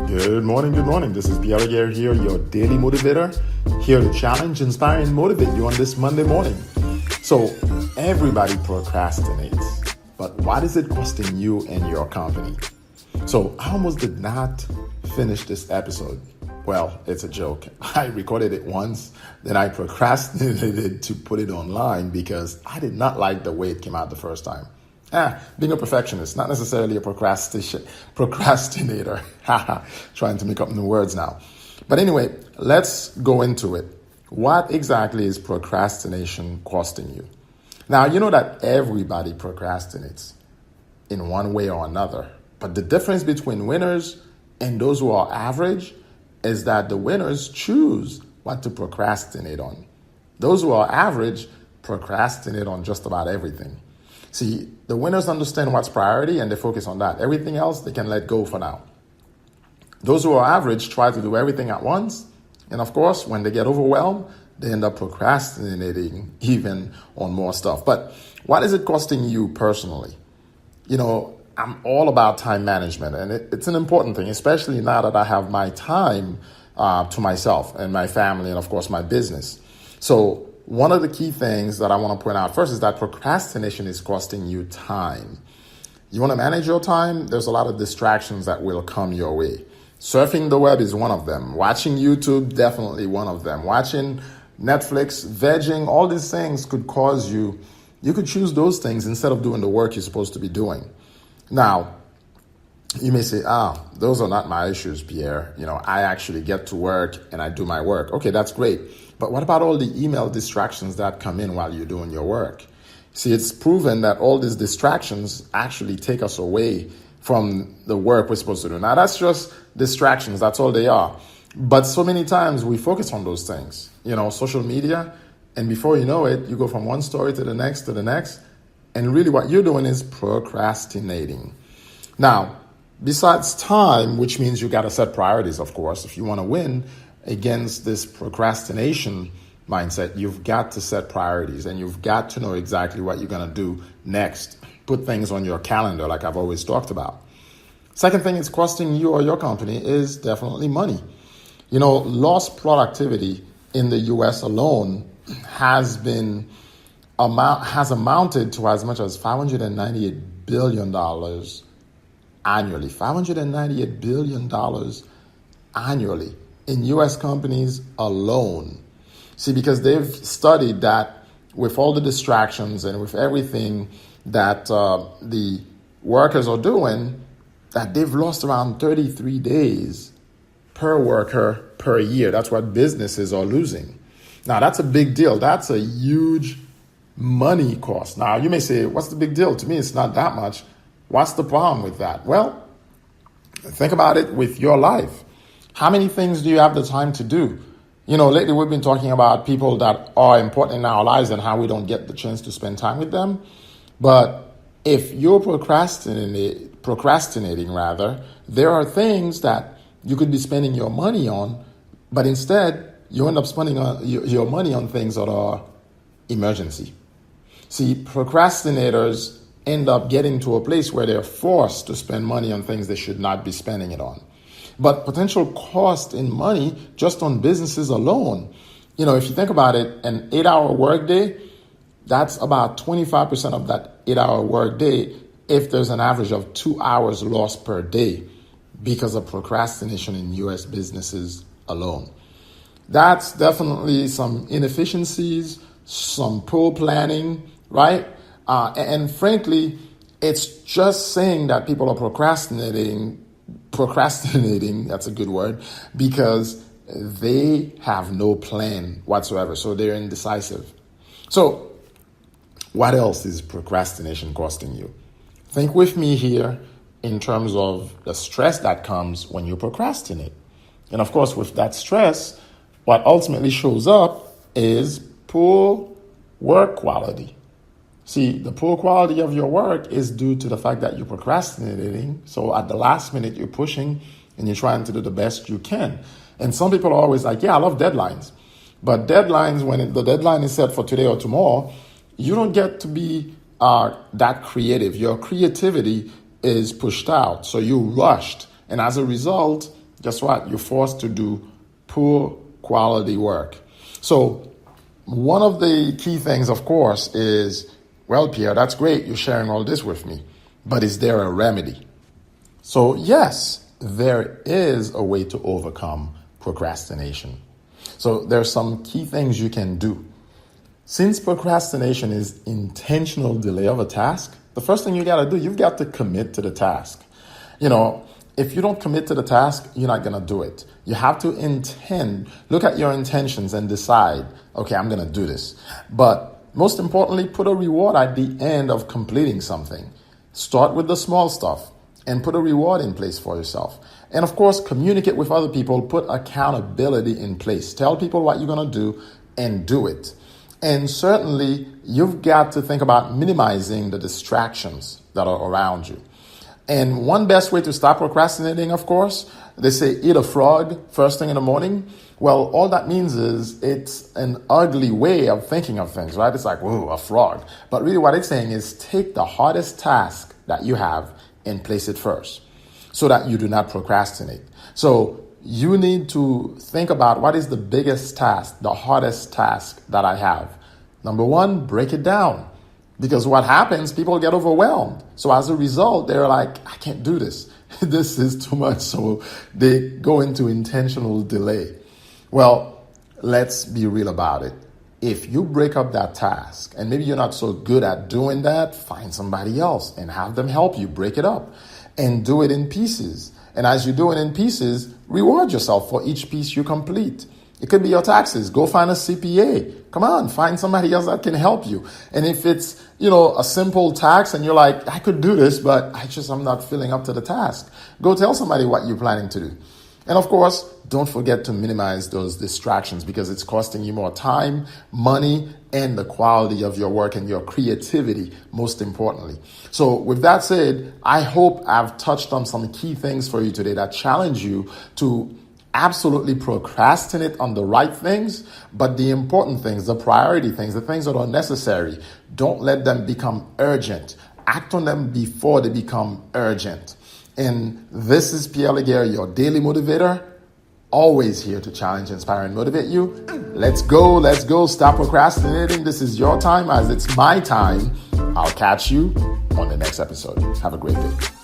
Good morning. This is Pierre Aguirre here, your daily motivator, here to challenge, inspire, and motivate you on this Monday morning. So, everybody procrastinates, but what is it costing you and your company? So, I almost did not finish this episode. Well, it's a joke. I recorded it once, then I procrastinated to put it online because I did not like the way it came out the first time. Being a perfectionist, not necessarily a procrastinator. Trying to make up new words now. But anyway, let's go into it. What exactly is procrastination costing you? Now, you know that everybody procrastinates in one way or another. But the difference between winners and those who are average is that the winners choose what to procrastinate on. Those who are average procrastinate on just about everything. See, the winners understand what's priority and they focus on that. Everything else they can let go for now. Those who are average try to do everything at once. And of course, when they get overwhelmed, they end up procrastinating even on more stuff. But what is it costing you personally? You know, I'm all about time management, and it's an important thing, especially now that I have my time to myself and my family and, of course, my business. So one of the key things that I want to point out first is that procrastination is costing you time. You want to manage your time? There's a lot of distractions that will come your way. Surfing the web is one of them. Watching YouTube, definitely one of them. Watching Netflix, vegging, all these things could cause you could choose those things instead of doing the work you're supposed to be doing. Now, you may say, those are not my issues, Pierre. You know, I actually get to work and I do my work. Okay, that's great. But what about all the email distractions that come in while you're doing your work? See, it's proven that all these distractions actually take us away from the work we're supposed to do. Now, that's just distractions. That's all they are. But so many times we focus on those things, you know, social media. And before you know it, you go from one story to the next. And really what you're doing is procrastinating. Now, besides time, which means you got to set priorities, of course, if you want to win against this procrastination mindset, you've got to set priorities and you've got to know exactly what you're going to do next. Put things on your calendar like I've always talked about. Second thing it's costing you or your company is definitely money. You know, lost productivity in the U.S. alone has amounted to as much as $598 billion annually. $598 billion annually in U.S. companies alone. See, because they've studied that with all the distractions and with everything that the workers are doing, that they've lost around 33 days per worker per year. That's what businesses are losing. Now, that's a big deal. That's a huge money cost. Now, you may say, what's the big deal? To me, it's not that much. What's the problem with that? Well, think about it with your life. How many things do you have the time to do? You know, lately we've been talking about people that are important in our lives and how we don't get the chance to spend time with them. But if you're procrastinating, there are things that you could be spending your money on, but instead you end up spending your money on things that are emergency. See, procrastinators end up getting to a place where they're forced to spend money on things they should not be spending it on. But potential cost in money just on businesses alone, you know, if you think about it, an 8-hour workday, that's about 25% of that 8-hour workday if there's an average of 2 hours lost per day because of procrastination in U.S. businesses alone. That's definitely some inefficiencies, some poor planning, right? And frankly, it's just saying that people are procrastinating, that's a good word, because they have no plan whatsoever. So they're indecisive. So what else is procrastination costing you? Think with me here in terms of the stress that comes when you procrastinate. And of course, with that stress, what ultimately shows up is poor work quality. See, the poor quality of your work is due to the fact that you're procrastinating. So at the last minute, you're pushing and you're trying to do the best you can. And some people are always like, yeah, I love deadlines. But deadlines, when the deadline is set for today or tomorrow, you don't get to be that creative. Your creativity is pushed out. So you rushed. And as a result, guess what? You're forced to do poor quality work. So one of the key things, of course, is, well, Pierre, that's great. You're sharing all this with me. But is there a remedy? So yes, there is a way to overcome procrastination. So there's some key things you can do. Since procrastination is intentional delay of a task, the first thing you got to do, you've got to commit to the task. If you don't commit to the task, you're not going to do it. You have to look at your intentions and decide, okay, I'm going to do this. But most importantly, put a reward at the end of completing something. Start with the small stuff and put a reward in place for yourself. And of course, communicate with other people, put accountability in place. Tell people what you're going to do and do it. And certainly, you've got to think about minimizing the distractions that are around you. And one best way to stop procrastinating, of course, they say eat a frog first thing in the morning. Well, all that means is it's an ugly way of thinking of things, right? It's like, whoa, a frog. But really what it's saying is take the hardest task that you have and place it first so that you do not procrastinate. So you need to think about what is the biggest task, the hardest task that I have. Number one, break it down. Because what happens, people get overwhelmed. So as a result, they're like, I can't do this. This is too much. So they go into intentional delay. Well, let's be real about it. If you break up that task, and maybe you're not so good at doing that, find somebody else and have them help you break it up and do it in pieces. And as you do it in pieces, reward yourself for each piece you complete. It could be your taxes. Go find a CPA. Come on, find somebody else that can help you. And if it's, a simple tax and you're like, I could do this, but I'm not feeling up to the task. Go tell somebody what you're planning to do. And of course, don't forget to minimize those distractions because it's costing you more time, money, and the quality of your work and your creativity, most importantly. So with that said, I hope I've touched on some key things for you today that challenge you to absolutely procrastinate on the right things, but the important things, the priority things, the things that are necessary, don't let them become urgent. Act on them before they become urgent. And this is Pierre Laguerre, your daily motivator, always here to challenge, inspire, and motivate you. Let's go. Stop procrastinating. This is your time as it's my time. I'll catch you on the next episode. Have a great day.